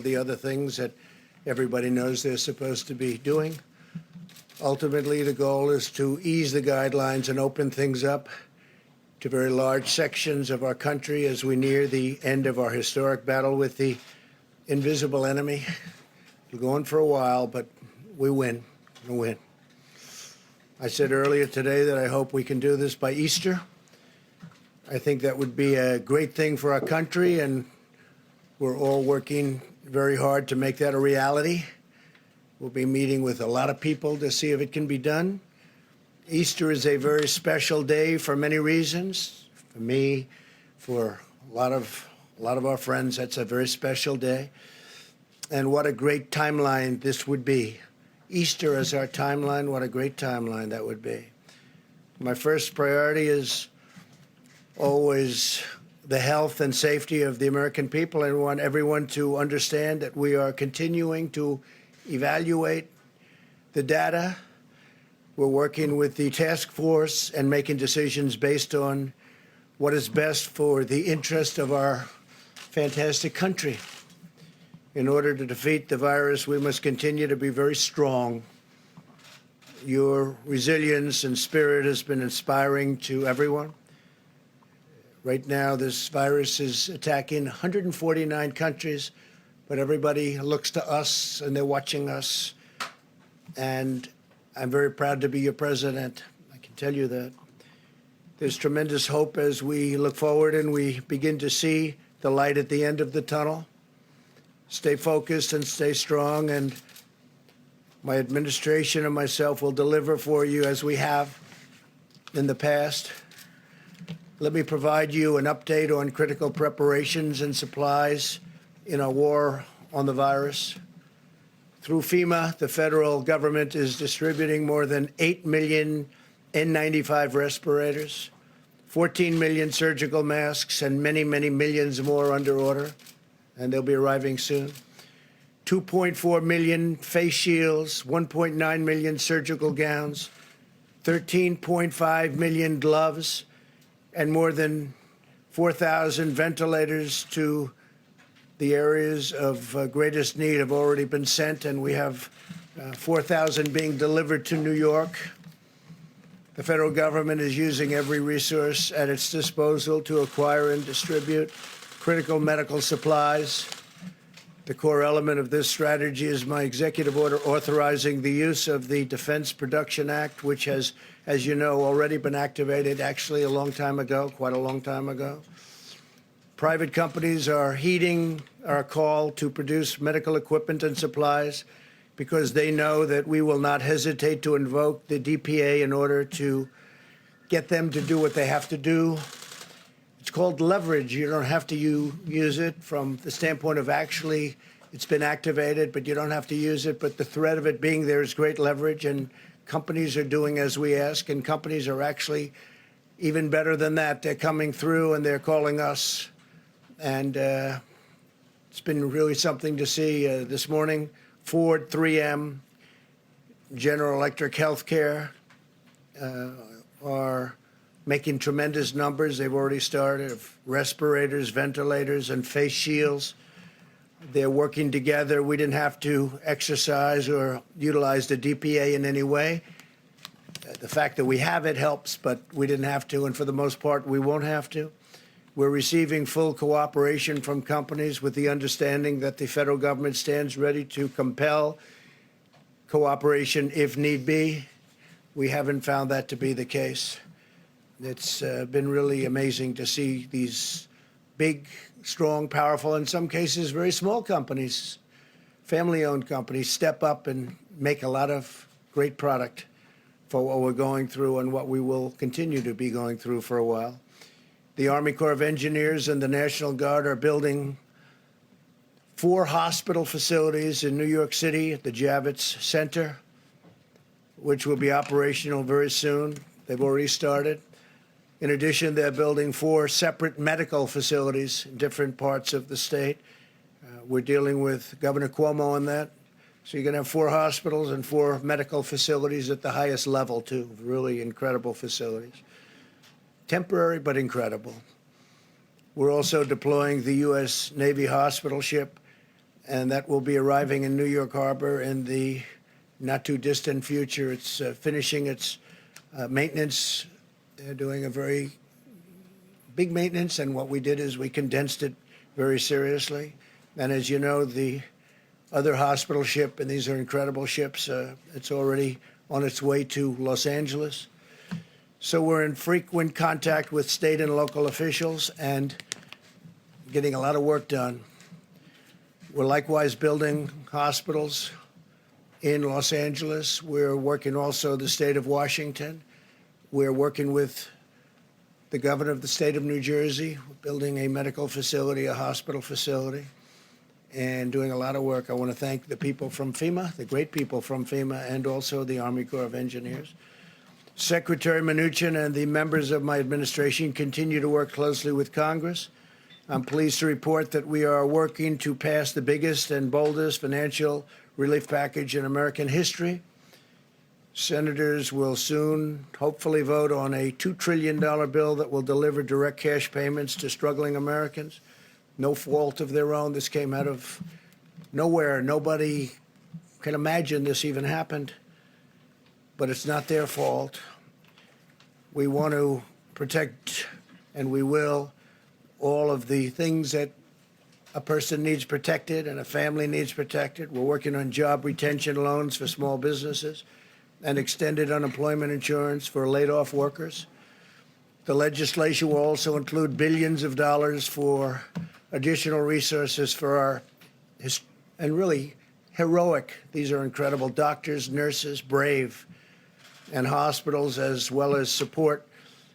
of the other things that everybody knows they're supposed to be doing. Ultimately, the goal is to ease the guidelines and open things up to very large sections of our country as we near the end of our historic battle with the invisible enemy. We're going for a while, but we win. We win. I said earlier today that I hope we can do this by Easter. I think that would be a great thing for our country, and we're all working very hard to make that a reality. We'll be meeting with a lot of people to see if it can be done. Easter is a very special day for many reasons. For me, for a lot of our friends, that's a very special day. And what a great timeline this would be. Easter as our timeline, what a great timeline that would be. My first priority is always the health and safety of the American people. I want everyone to understand that we are continuing to evaluate the data. We're working with the task force and making decisions based on what is best for the interest of our fantastic country. In order to defeat the virus, we must continue to be very strong. Your resilience and spirit has been inspiring to everyone. Right now, this virus is attacking 149 countries, but everybody looks to us and they're watching us. And I'm very proud to be your president. I can tell you that. There's tremendous hope as we look forward and we begin to see the light at the end of the tunnel. Stay focused and stay strong, and my administration and myself will deliver for you as we have in the past. Let me provide you an update on critical preparations and supplies in our war on the virus. Through FEMA, the federal government is distributing more than 8 million N95 respirators, 14 million surgical masks, and many, many millions more under order, and they'll be arriving soon. 2.4 million face shields, 1.9 million surgical gowns, 13.5 million gloves, and more than 4,000 ventilators to the areas of greatest need have already been sent, and we have 4,000 being delivered to New York. The federal government is using every resource at its disposal to acquire and distribute critical medical supplies. The core element of this strategy is my executive order authorizing the use of the Defense Production Act, which has, as you know, already been activated actually a long time ago, quite a long time ago. Private companies are heeding our call to produce medical equipment and supplies because they know that we will not hesitate to invoke the DPA in order to get them to do what they have to do. It's called leverage. You don't have to use it from the standpoint of actually it's been activated, but you don't have to use it. But the threat of it being there is great leverage, and companies are doing as we ask, and companies are actually even better than that. They're coming through and they're calling us, and it's been really something to see. This morning, Ford, 3M, General Electric Healthcare are making tremendous numbers. They've already started of respirators, ventilators, and face shields. They're working together. We didn't have to exercise or utilize the DPA in any way. The fact that we have it helps, but we didn't have to, and for the most part, we won't have to. We're receiving full cooperation from companies with the understanding that the federal government stands ready to compel cooperation if need be. We haven't found that to be the case. It's been really amazing to see these big, strong, powerful, in some cases very small companies, family-owned companies, step up and make a lot of great product for what we're going through and what we will continue to be going through for a while. The Army Corps of Engineers and the National Guard are building 4 hospital facilities in New York City at the Javits Center, which will be operational very soon. They've already started. In addition, they're building 4 separate medical facilities in different parts of the state. We're dealing with Governor Cuomo on that. So you're going to have 4 hospitals and 4 medical facilities at the highest level, too. Really incredible facilities. Temporary, but incredible. We're also deploying the U.S. Navy hospital ship and that will be arriving in New York Harbor in the not-too-distant future. It's finishing its maintenance. They're doing a very big maintenance, and what we did is we condensed it very seriously. And as you know, the other hospital ship, and these are incredible ships, it's already on its way to Los Angeles. So we're in frequent contact with state and local officials and getting a lot of work done. We're likewise building hospitals in Los Angeles. We're working also the state of Washington. We're working with the governor of the state of New Jersey, building a medical facility, a hospital facility, and doing a lot of work. I want to thank the people from FEMA, the great people from FEMA, and also the Army Corps of Engineers. Secretary Mnuchin and the members of my administration continue to work closely with Congress. I'm pleased to report that we are working to pass the biggest and boldest financial relief package in American history. Senators will soon hopefully vote on a $2 trillion bill that will deliver direct cash payments to struggling Americans. No fault of their own. This came out of nowhere. Nobody can imagine this even happened, but it's not their fault. We want to protect, and we will, all of the things that a person needs protected and a family needs protected. We're working on job retention loans for small businesses and extended unemployment insurance for laid-off workers. The legislation will also include billions of dollars for additional resources for our, and really heroic, these are incredible doctors, nurses, brave, and hospitals, as well as support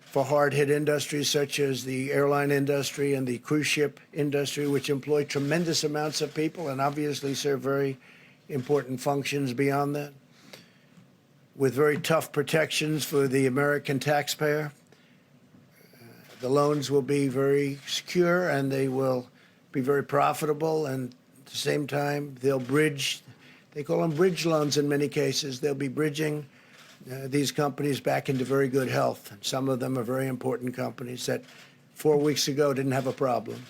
for hard-hit industries such as the airline industry and the cruise ship industry, which employ tremendous amounts of people and obviously serve very important functions beyond that, with very tough protections for the American taxpayer. The loans will be very secure and they will be very profitable, and at the same time, they'll bridge, they call them bridge loans in many cases. They'll be bridging these companies back into very good health. And some of them are very important companies that 4 weeks ago didn't have a problem.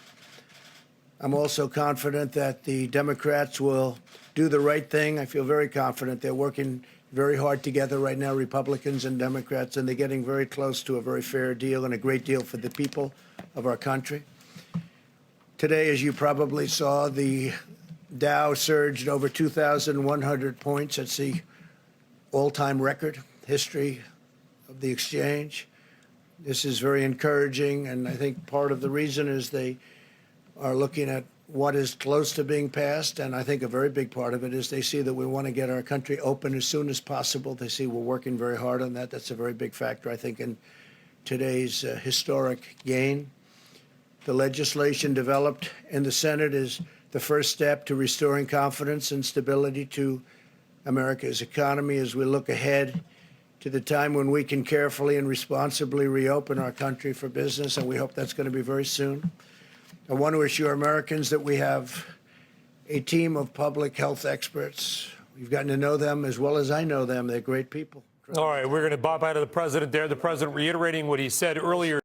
I'm also confident that the Democrats will do the right thing. I feel very confident. They're working very hard together right now, Republicans and Democrats, and they're getting very close to a very fair deal and a great deal for the people of our country. Today, as you probably saw, the Dow surged over 2,100 points. That's the all-time record history of the exchange. This is very encouraging, and I think part of the reason is they are looking at what is close to being passed, and I think a very big part of it is they see that we want to get our country open as soon as possible. They see we're working very hard on that. That's a very big factor, I think, in today's historic gain. The legislation developed in the Senate is the first step to restoring confidence and stability to America's economy as we look ahead to the time when we can carefully and responsibly reopen our country for business, and we hope that's going to be very soon. I want to assure Americans that we have a team of public health experts. We've gotten to know them as well as I know them. They're great people. All right, we're going to bob out of the president there. The president reiterating what he said earlier.